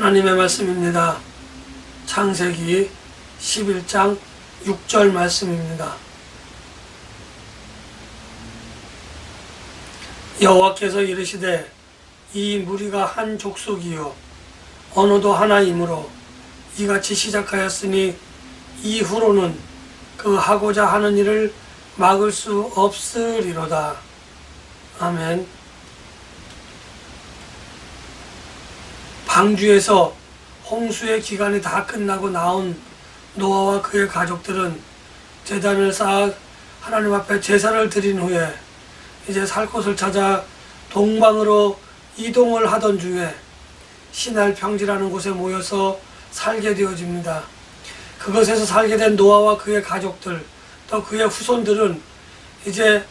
하나님의 말씀입니다. 창세기 11장 6절 말씀입니다. 여호와께서 이르시되 이 무리가 한 족속이요 언어도 하나이므로 이같이 시작하였으니 이후로는 그 하고자 하는 일을 막을 수 없으리로다. 아멘. 방주에서 홍수의 기간이 다 끝나고 나온 노아와 그의 가족들은 제단을 쌓아 하나님 앞에 제사를 드린 후에 이제 살 곳을 찾아 동방으로 이동을 하던 중에 시날 평지라는 곳에 모여서 살게 되어집니다. 그것에서 살게 된 노아와 그의 가족들 또 그의 후손들은 이제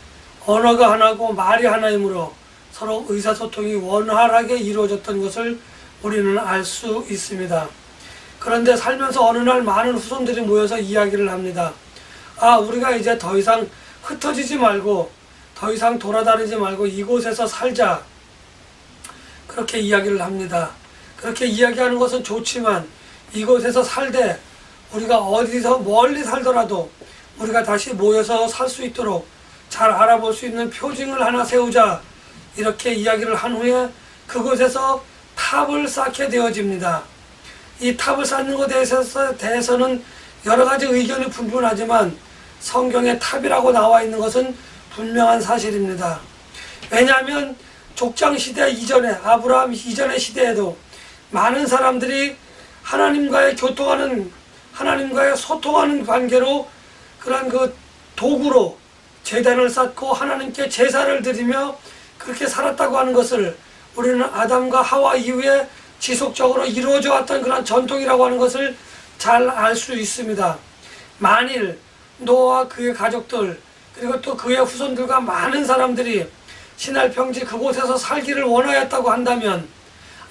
언어가 하나고 말이 하나이므로 서로 의사소통이 원활하게 이루어졌던 것을 우리는 알 수 있습니다. 그런데 살면서 어느 날 많은 후손들이 모여서 이야기를 합니다. 우리가 이제 더 이상 흩어지지 말고 더 이상 돌아다니지 말고 이곳에서 살자. 그렇게 이야기를 합니다. 그렇게 이야기하는 것은 좋지만 이곳에서 살되 우리가 어디서 멀리 살더라도 우리가 다시 모여서 살 수 있도록 잘 알아볼 수 있는 표징을 하나 세우자. 이렇게 이야기를 한 후에 그곳에서 탑을 쌓게 되어집니다. 이 탑을 쌓는 것에 대해서는 여러 가지 의견이 분분하지만 성경에 탑이라고 나와 있는 것은 분명한 사실입니다. 왜냐하면 족장시대 이전에 아브라함 이전의 시대에도 많은 사람들이 하나님과의 소통하는 관계로 그런 그 도구로 제단을 쌓고 하나님께 제사를 드리며 그렇게 살았다고 하는 것을 우리는 아담과 하와 이후에 지속적으로 이루어져 왔던 그런 전통이라고 하는 것을 잘 알 수 있습니다. 만일 노아와 그의 가족들 그리고 또 그의 후손들과 많은 사람들이 시날 평지 그곳에서 살기를 원하였다고 한다면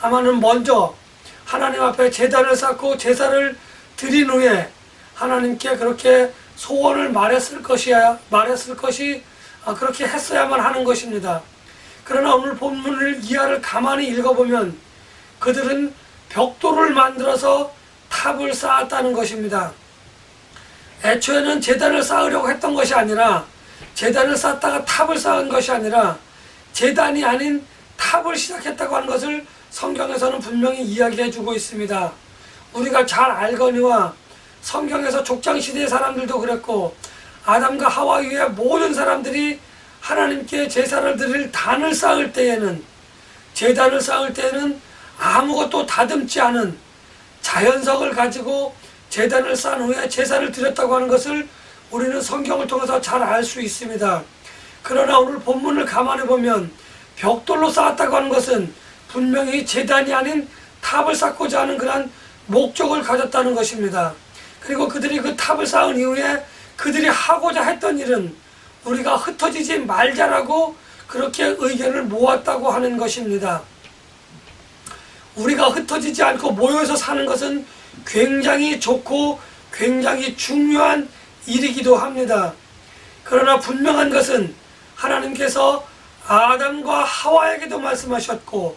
아마는 먼저 하나님 앞에 제단을 쌓고 제사를 드린 후에 하나님께 그렇게 소원을 말했을 것이 그렇게 했어야만 하는 것입니다. 그러나 오늘 본문을 이하를 가만히 읽어보면 그들은 벽돌을 만들어서 탑을 쌓았다는 것입니다. 애초에는 제단을 쌓으려고 했던 것이 아니라 제단을 쌓다가 탑을 쌓은 것이 아니라 제단이 아닌 탑을 시작했다고 하는 것을 성경에서는 분명히 이야기해 주고 있습니다. 우리가 잘 알거니와 성경에서 족장시대의 사람들도 그랬고 아담과 하와 이후의 모든 사람들이 하나님께 제사를 드릴 단을 쌓을 때에는 제단을 쌓을 때에는 아무것도 다듬지 않은 자연석을 가지고 제단을 쌓은 후에 제사를 드렸다고 하는 것을 우리는 성경을 통해서 잘 알 수 있습니다. 그러나 오늘 본문을 가만히 보면 벽돌로 쌓았다고 하는 것은 분명히 제단이 아닌 탑을 쌓고자 하는 그런 목적을 가졌다는 것입니다. 그리고 그들이 그 탑을 쌓은 이후에 그들이 하고자 했던 일은 우리가 흩어지지 말자라고 그렇게 의견을 모았다고 하는 것입니다. 우리가 흩어지지 않고 모여서 사는 것은 굉장히 좋고 굉장히 중요한 일이기도 합니다. 그러나 분명한 것은 하나님께서 아담과 하와에게도 말씀하셨고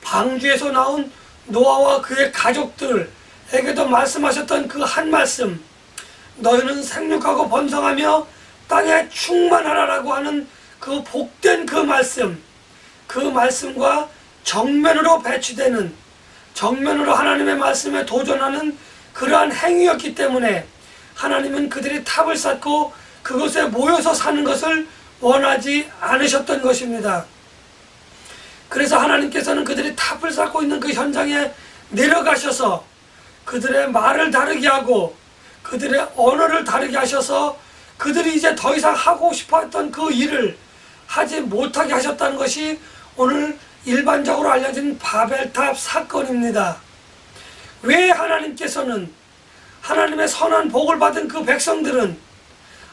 방주에서 나온 노아와 그의 가족들에게도 말씀하셨던 그 한 말씀, 너희는 생육하고 번성하며 땅에 충만하라라고 하는 그 복된 그 말씀과 정면으로 배치되는, 정면으로 하나님의 말씀에 도전하는 그러한 행위였기 때문에 하나님은 그들이 탑을 쌓고 그곳에 모여서 사는 것을 원하지 않으셨던 것입니다. 그래서 하나님께서는 그들이 탑을 쌓고 있는 그 현장에 내려가셔서 그들의 말을 다르게 하고 그들의 언어를 다르게 하셔서 그들이 이제 더 이상 하고 싶어 했던 그 일을 하지 못하게 하셨다는 것이 오늘 일반적으로 알려진 바벨탑 사건입니다. 왜 하나님께서는 하나님의 선한 복을 받은 그 백성들은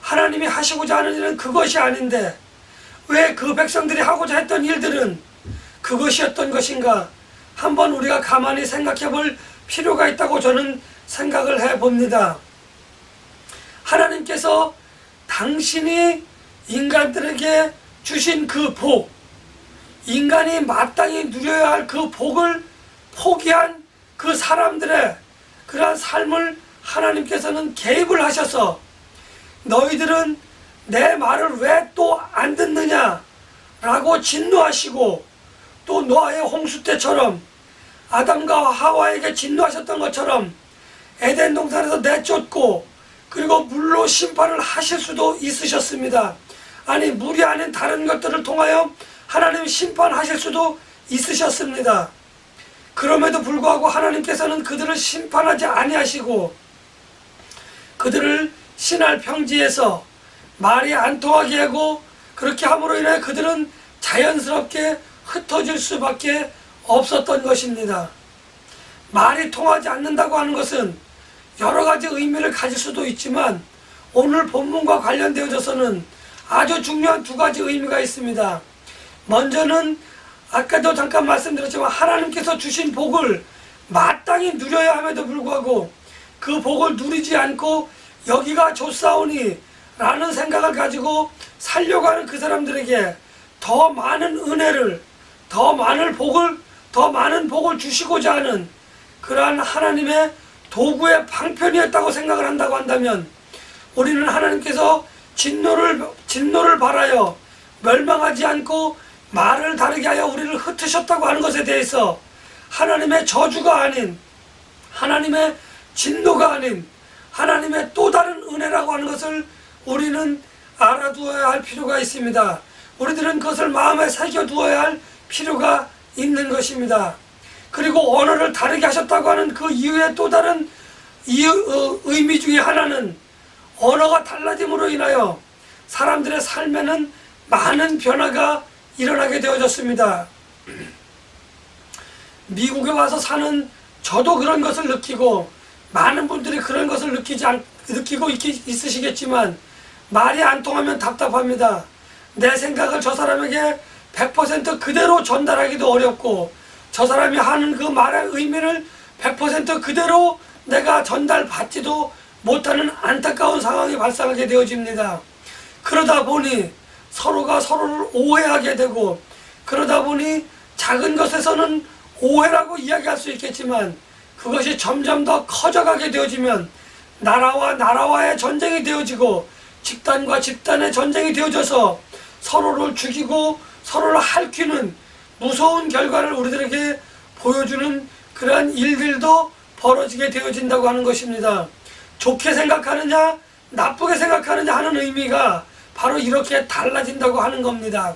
하나님이 하시고자 하는 일은 그것이 아닌데 왜 그 백성들이 하고자 했던 일들은 그것이었던 것인가? 한번 우리가 가만히 생각해 볼 필요가 있다고 저는 생각을 해 봅니다. 하나님께서 당신이 인간들에게 주신 그 복, 인간이 마땅히 누려야 할 그 복을 포기한 그 사람들의 그러한 삶을 하나님께서는 개입을 하셔서 너희들은 내 말을 왜 또 안 듣느냐 라고 진노하시고, 또 노아의 홍수 때처럼 아담과 하와에게 진노하셨던 것처럼 에덴 동산에서 내쫓고 그리고 물로 심판을 하실 수도 있으셨습니다. 아니, 물이 아닌 다른 것들을 통하여 하나님 심판하실 수도 있으셨습니다. 그럼에도 불구하고 하나님께서는 그들을 심판하지 아니하시고 그들을 신할 평지에서 말이 안 통하게 하고, 그렇게 함으로 인해 그들은 자연스럽게 흩어질 수밖에 없었던 것입니다. 말이 통하지 않는다고 하는 것은 여러 가지 의미를 가질 수도 있지만 오늘 본문과 관련되어져서는 아주 중요한 두 가지 의미가 있습니다. 먼저는 아까도 잠깐 말씀드렸지만 하나님께서 주신 복을 마땅히 누려야 함에도 불구하고 그 복을 누리지 않고 여기가 좋사오니 라는 생각을 가지고 살려고 하는 그 사람들에게 더 많은 은혜를, 더 많은 복을 주시고자 하는 그러한 하나님의 도구의 방편이었다고 생각을 한다고 한다면, 우리는 하나님께서 진노를 발하여 멸망하지 않고 말을 다르게 하여 우리를 흩으셨다고 하는 것에 대해서 하나님의 저주가 아닌, 하나님의 진노가 아닌 하나님의 또 다른 은혜라고 하는 것을 우리는 알아두어야 할 필요가 있습니다. 우리들은 그것을 마음에 새겨두어야 할 필요가 있는 것입니다. 그리고 언어를 다르게 하셨다고 하는 그 이유의 또 다른 의미 중에 하나는 언어가 달라짐으로 인하여 사람들의 삶에는 많은 변화가 일어나게 되어졌습니다. 미국에 와서 사는 저도 그런 것을 느끼고 많은 분들이 그런 것을 느끼고 있으시겠지만 말이 안 통하면 답답합니다. 내 생각을 저 사람에게 100% 그대로 전달하기도 어렵고 저 사람이 하는 그 말의 의미를 100% 그대로 내가 전달받지도 못하는 안타까운 상황이 발생하게 되어집니다. 그러다 보니 서로가 서로를 오해하게 되고, 그러다 보니 작은 것에서는 오해라고 이야기할 수 있겠지만 그것이 점점 더 커져가게 되어지면 나라와 나라와의 전쟁이 되어지고 집단과 집단의 전쟁이 되어져서 서로를 죽이고 서로를 핥히는 무서운 결과를 우리들에게 보여주는 그러한 일들도 벌어지게 되어진다고 하는 것입니다. 좋게 생각하느냐 나쁘게 생각하느냐 하는 의미가 바로 이렇게 달라진다고 하는 겁니다.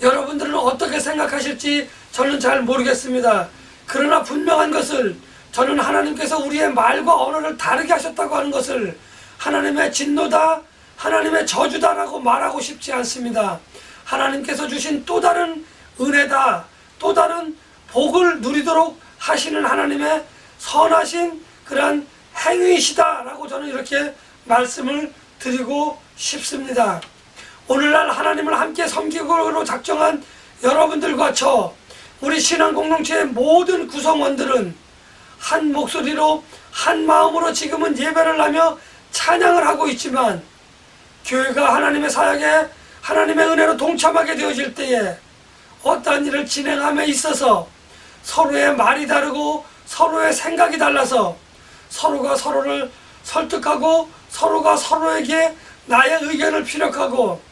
여러분들은 어떻게 생각하실지 저는 잘 모르겠습니다. 그러나 분명한 것을, 저는 하나님께서 우리의 말과 언어를 다르게 하셨다고 하는 것을 하나님의 진노다, 하나님의 저주다라고 말하고 싶지 않습니다. 하나님께서 주신 또 다른 은혜다, 또 다른 복을 누리도록 하시는 하나님의 선하신 그러한 행위시다라고 저는 이렇게 말씀을 드리고 싶습니다. 오늘날 하나님을 함께 섬기고로 작정한 여러분들과 우리 신앙 공동체의 모든 구성원들은 한 목소리로 한 마음으로 지금은 예배를 하며 찬양을 하고 있지만, 교회가 하나님의 사역에 하나님의 은혜로 동참하게 되어질 때에 어떠한 일을 진행함에 있어서 서로의 말이 다르고 서로의 생각이 달라서 서로가 서로를 설득하고 서로가 서로에게 나의 의견을 피력하고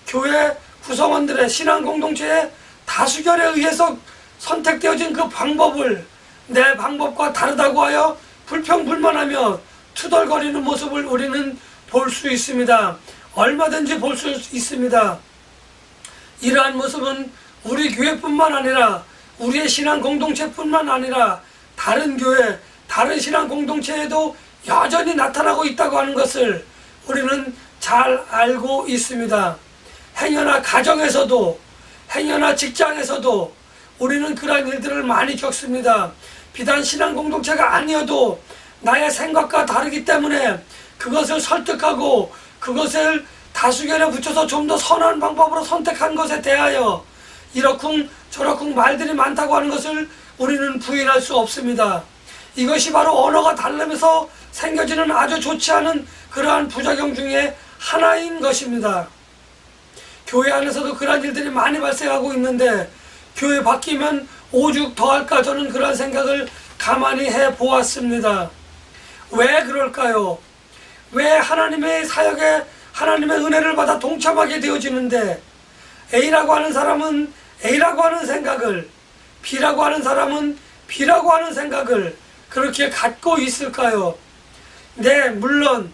교회 구성원들의 신앙 공동체의 다수결에 의해서 선택되어진 그 방법을 내 방법과 다르다고 하여 불평불만하며 투덜거리는 모습을 우리는 볼 수 있습니다. 얼마든지 볼 수 있습니다. 이러한 모습은 우리 교회뿐만 아니라 우리의 신앙 공동체뿐만 아니라 다른 교회, 다른 신앙 공동체에도 여전히 나타나고 있다고 하는 것을 우리는 잘 알고 있습니다. 행여나 가정에서도, 행여나 직장에서도 우리는 그러한 일들을 많이 겪습니다. 비단 신앙 공동체가 아니어도 나의 생각과 다르기 때문에 그것을 설득하고 그것을 다수결에 붙여서 좀 더 선한 방법으로 선택한 것에 대하여 이러쿵 저러쿵 말들이 많다고 하는 것을 우리는 부인할 수 없습니다. 이것이 바로 언어가 다르면서 생겨지는 아주 좋지 않은 그러한 부작용 중에 하나인 것입니다. 교회 안에서도 그러한 일들이 많이 발생하고 있는데 교회 바뀌면 오죽 더할까, 저는 그러한 생각을 가만히 해 보았습니다. 왜 그럴까요? 왜 하나님의 사역에 하나님의 은혜를 받아 동참하게 되어지는데 A라고 하는 사람은 A라고 하는 생각을, B라고 하는 사람은 B라고 하는 생각을 그렇게 갖고 있을까요? 네, 물론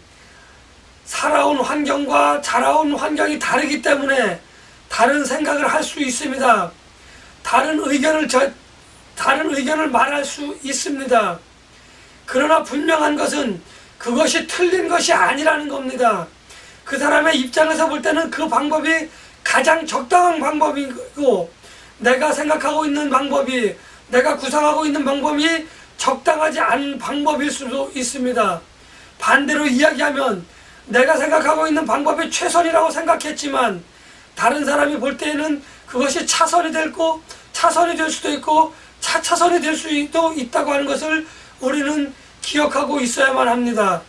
살아온 환경과 자라온 환경이 다르기 때문에 다른 생각을 할 수 있습니다. 다른 의견을 말할 수 있습니다. 그러나 분명한 것은 그것이 틀린 것이 아니라는 겁니다. 그 사람의 입장에서 볼 때는 그 방법이 가장 적당한 방법이고, 내가 생각하고 있는 방법이, 내가 구상하고 있는 방법이 적당하지 않은 방법일 수도 있습니다. 반대로 이야기하면 내가 생각하고 있는 방법이 최선이라고 생각했지만 다른 사람이 볼 때에는 그것이 차선이 될 수도 있고 차차선이 될 수도 있다고 하는 것을 우리는 기억하고 있어야만 합니다.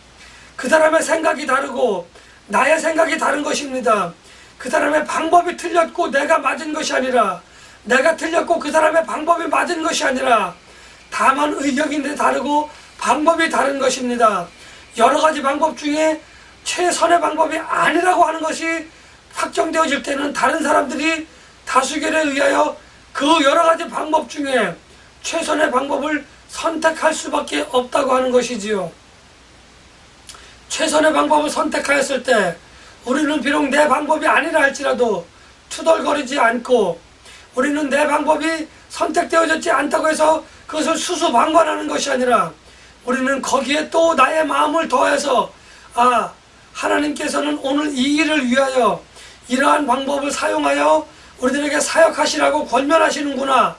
그 사람의 생각이 다르고 나의 생각이 다른 것입니다. 그 사람의 방법이 틀렸고 내가 맞은 것이 아니라, 내가 틀렸고 그 사람의 방법이 맞은 것이 아니라, 다만 의견이 다르고 방법이 다른 것입니다. 여러 가지 방법 중에 최선의 방법이 아니라고 하는 것이 확정되어질 때는 다른 사람들이 다수결에 의하여 그 여러 가지 방법 중에 최선의 방법을 선택할 수밖에 없다고 하는 것이지요. 최선의 방법을 선택하였을 때 우리는 비록 내 방법이 아니라 할지라도 투덜거리지 않고, 우리는 내 방법이 선택되어졌지 않다고 해서 그것을 수수방관하는 것이 아니라 우리는 거기에 또 나의 마음을 더해서, 하나님께서는 오늘 이 일을 위하여 이러한 방법을 사용하여 우리들에게 사역하시라고 권면하시는구나,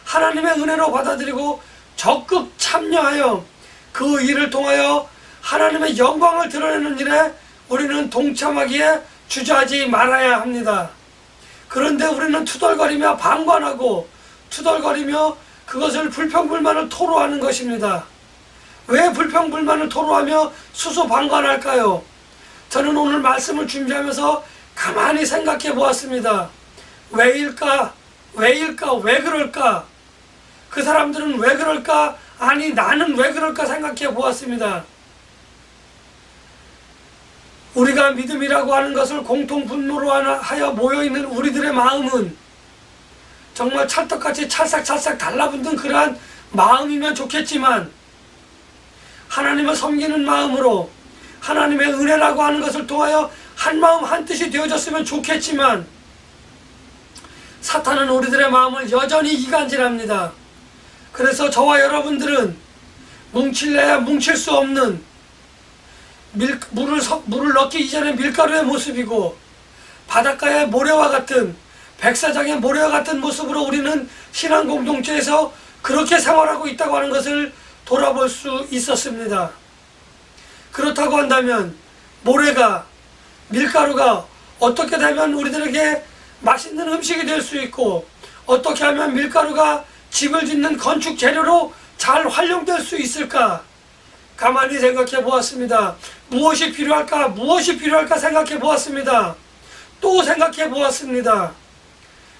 하나님의 은혜로 받아들이고 적극 참여하여 그 일을 통하여 하나님의 영광을 드러내는 일에 우리는 동참하기에 주저하지 말아야 합니다. 그런데 우리는 투덜거리며 방관하고 투덜거리며 그것을 불평불만을 토로하는 것입니다. 왜 불평불만을 토로하며 수수방관할까요? 저는 오늘 말씀을 준비하면서 가만히 생각해 보았습니다. 왜일까? 왜 그럴까? 그 사람들은 왜 그럴까? 아니, 나는 왜 그럴까 생각해 보았습니다. 우리가 믿음이라고 하는 것을 공통 분모로 하여 모여있는 우리들의 마음은 정말 찰떡같이 찰싹찰싹 달라붙는 그러한 마음이면 좋겠지만, 하나님을 섬기는 마음으로 하나님의 은혜라고 하는 것을 통하여 한 마음 한 뜻이 되어졌으면 좋겠지만, 사탄은 우리들의 마음을 여전히 이간질합니다. 그래서 저와 여러분들은 뭉칠래야 뭉칠 수 없는 물을 넣기 이전의 밀가루의 모습이고, 바닷가의 모래와 같은, 백사장의 모래와 같은 모습으로 우리는 신앙 공동체에서 그렇게 생활하고 있다고 하는 것을 돌아볼 수 있었습니다. 그렇다고 한다면 모래가, 밀가루가 어떻게 되면 우리들에게 맛있는 음식이 될 수 있고, 어떻게 하면 밀가루가 집을 짓는 건축 재료로 잘 활용될 수 있을까? 가만히 생각해 보았습니다. 무엇이 필요할까 생각해 보았습니다. 또 생각해 보았습니다.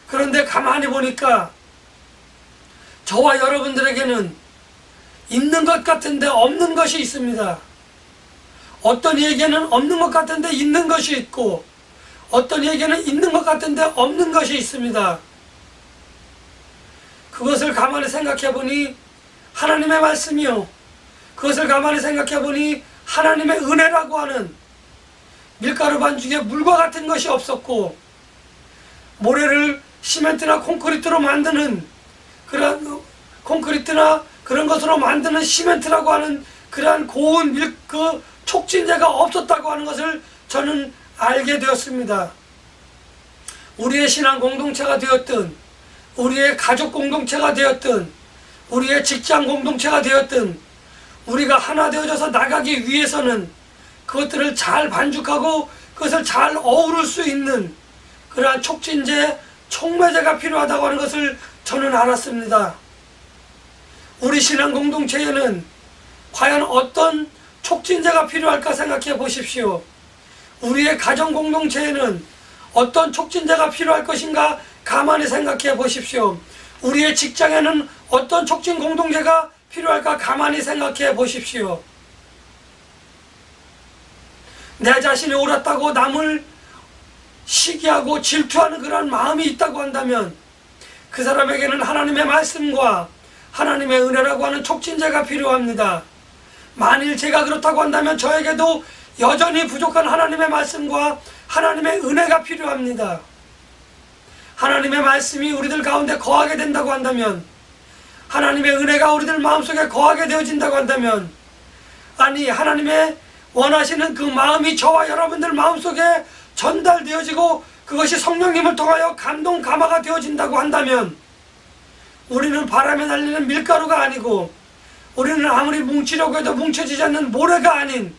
그런데 가만히 보니까 저와 여러분들에게는 있는 것 같은데 없는 것이 있습니다. 어떤 이에게는 없는 것 같은데 있는 것이 있고, 어떤 이에게는 있는 것 같은데 없는 것이 있습니다. 그것을 가만히 생각해 보니 하나님의 말씀이요, 그것을 가만히 생각해 보니 하나님의 은혜라고 하는 밀가루 반죽에 물과 같은 것이 없었고, 모래를 시멘트나 콘크리트로 만드는 그런 콘크리트나 그런 것으로 만드는 시멘트라고 하는 그러한 고운 촉진제가 없었다고 하는 것을 저는 알게 되었습니다. 우리의 신앙 공동체가 되었든, 우리의 가족 공동체가 되었든, 우리의 직장 공동체가 되었든, 우리가 하나 되어져서 나가기 위해서는 그것들을 잘 반죽하고 그것을 잘 어우를 수 있는 그러한 촉진제, 촉매제가 필요하다고 하는 것을 저는 알았습니다. 우리 신앙 공동체에는 과연 어떤 촉진제가 필요할까 생각해 보십시오. 우리의 가정 공동체에는 어떤 촉진제가 필요할 것인가 가만히 생각해 보십시오. 우리의 직장에는 어떤 촉진 공동체가 필요할까 가만히 생각해 보십시오. 내 자신이 옳았다고 남을 시기하고 질투하는 그런 마음이 있다고 한다면 그 사람에게는 하나님의 말씀과 하나님의 은혜라고 하는 촉진제가 필요합니다. 만일 제가 그렇다고 한다면 저에게도 여전히 부족한 하나님의 말씀과 하나님의 은혜가 필요합니다. 하나님의 말씀이 우리들 가운데 거하게 된다고 한다면, 하나님의 은혜가 우리들 마음속에 거하게 되어진다고 한다면, 아니 하나님의 원하시는 그 마음이 저와 여러분들 마음속에 전달되어지고 그것이 성령님을 통하여 감동 감화가 되어진다고 한다면, 우리는 바람에 날리는 밀가루가 아니고 우리는 아무리 뭉치려고 해도 뭉쳐지지 않는 모래가 아닌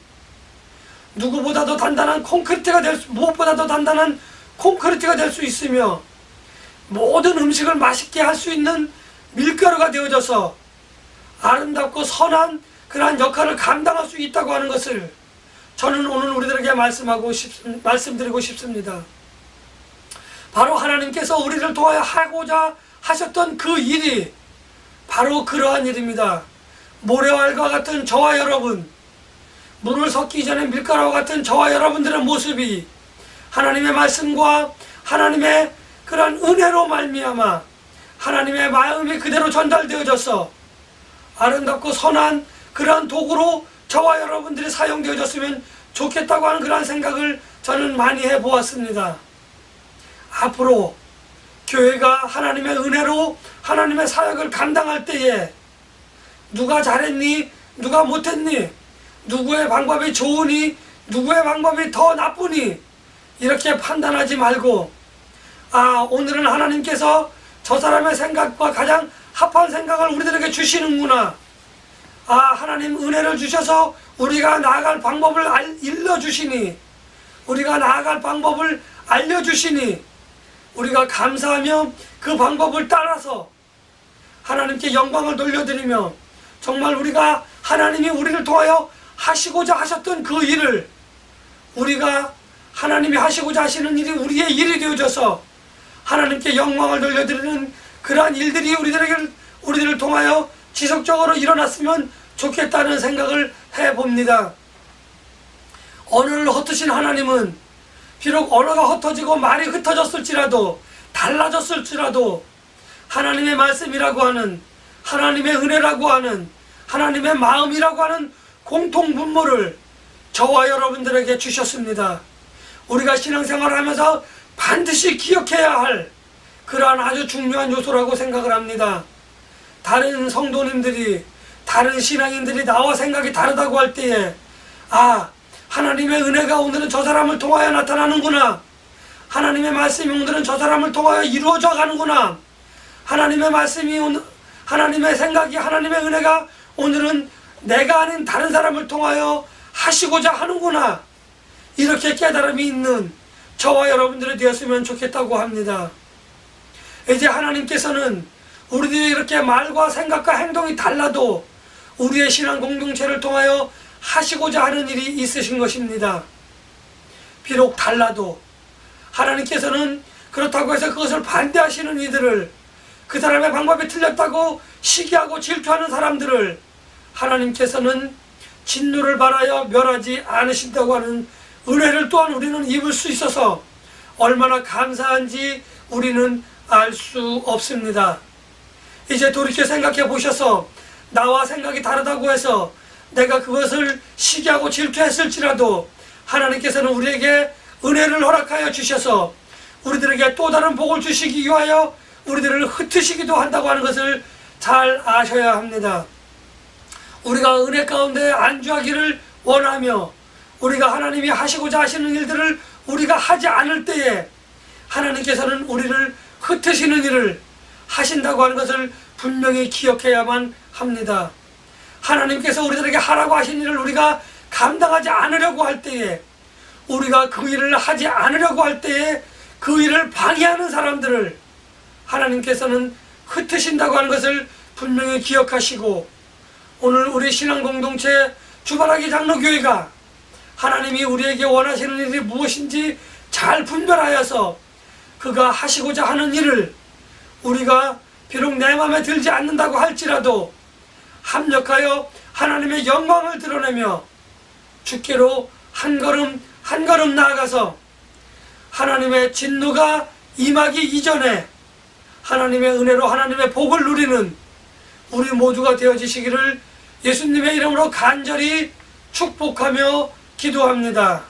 누구보다도 단단한 콘크리트가 무엇보다도 단단한 콘크리트가 될 수 있으며 모든 음식을 맛있게 할 수 있는 밀가루가 되어져서 아름답고 선한 그러한 역할을 감당할 수 있다고 하는 것을 저는 오늘 우리들에게 말씀드리고 싶습니다. 바로 하나님께서 우리를 통하여 하고자 하셨던 그 일이 바로 그러한 일입니다. 모래알과 같은 저와 여러분, 물을 섞기 전에 밀가루와 같은 저와 여러분들의 모습이 하나님의 말씀과 하나님의 그러한 은혜로 말미암아 하나님의 마음이 그대로 전달되어져서 아름답고 선한 그러한 도구로 저와 여러분들이 사용되어졌으면 좋겠다고 하는 그러한 생각을 저는 많이 해보았습니다. 앞으로 교회가 하나님의 은혜로 하나님의 사역을 감당할 때에 누가 잘했니? 누가 못했니? 누구의 방법이 좋으니? 누구의 방법이 더 나쁘니? 이렇게 판단하지 말고, 오늘은 하나님께서 저 사람의 생각과 가장 합한 생각을 우리들에게 주시는구나. 하나님 은혜를 주셔서 우리가 나아갈 방법을 일러주시니, 우리가 나아갈 방법을 알려주시니, 우리가 감사하며 그 방법을 따라서 하나님께 영광을 돌려드리며 정말 우리가 하나님이 우리를 통하여 하시고자 하셨던 그 일을 우리가 하나님이 하시고자 하시는 일이 우리의 일이 되어져서 하나님께 영광을 돌려드리는 그러한 일들이 우리들을 통하여 지속적으로 일어났으면 좋겠다는 생각을 해봅니다. 언어를 헛으신 하나님은 비록 언어가 흩어지고 말이 흩어졌을지라도 달라졌을지라도 하나님의 말씀이라고 하는, 하나님의 은혜라고 하는, 하나님의 마음이라고 하는 공통분모를 저와 여러분들에게 주셨습니다. 우리가 신앙생활을 하면서 반드시 기억해야 할 그러한 아주 중요한 요소라고 생각을 합니다. 다른 성도님들이, 다른 신앙인들이 나와 생각이 다르다고 할 때에 하나님의 은혜가 오늘은 저 사람을 통하여 나타나는구나. 하나님의 말씀이 오늘은 저 사람을 통하여 이루어져 가는구나. 하나님의 말씀이 하나님의 생각이, 하나님의 은혜가 오늘은 내가 아닌 다른 사람을 통하여 하시고자 하는구나. 이렇게 깨달음이 있는 저와 여러분들이 되었으면 좋겠다고 합니다. 이제 하나님께서는 우리들이 이렇게 말과 생각과 행동이 달라도 우리의 신앙 공동체를 통하여 하시고자 하는 일이 있으신 것입니다. 비록 달라도 하나님께서는 그렇다고 해서 그것을 반대하시는 이들을, 그 사람의 방법이 틀렸다고 시기하고 질투하는 사람들을 하나님께서는 진노를 바라여 멸하지 않으신다고 하는 은혜를 또한 우리는 입을 수 있어서 얼마나 감사한지 우리는 알 수 없습니다. 이제 돌이켜 생각해 보셔서 나와 생각이 다르다고 해서 내가 그것을 시기하고 질투했을지라도 하나님께서는 우리에게 은혜를 허락하여 주셔서 우리들에게 또 다른 복을 주시기 위하여 우리들을 흩으시기도 한다고 하는 것을 잘 아셔야 합니다. 우리가 은혜 가운데 안주하기를 원하며 우리가 하나님이 하시고자 하시는 일들을 우리가 하지 않을 때에 하나님께서는 우리를 흩으시는 일을 하신다고 하는 것을 분명히 기억해야만 합니다. 하나님께서 우리들에게 하라고 하신 일을 우리가 감당하지 않으려고 할 때에, 우리가 그 일을 하지 않으려고 할 때에 그 일을 방해하는 사람들을 하나님께서는 흩으신다고 하는 것을 분명히 기억하시고, 오늘 우리 신앙공동체 주바라기 장로교회가 하나님이 우리에게 원하시는 일이 무엇인지 잘 분별하여서 그가 하시고자 하는 일을 우리가 비록 내 마음에 들지 않는다고 할지라도 합력하여 하나님의 영광을 드러내며 주께로 한 걸음 한 걸음 나아가서 하나님의 진노가 임하기 이전에 하나님의 은혜로 하나님의 복을 누리는 우리 모두가 되어지시기를 예수님의 이름으로 간절히 축복하며 기도합니다.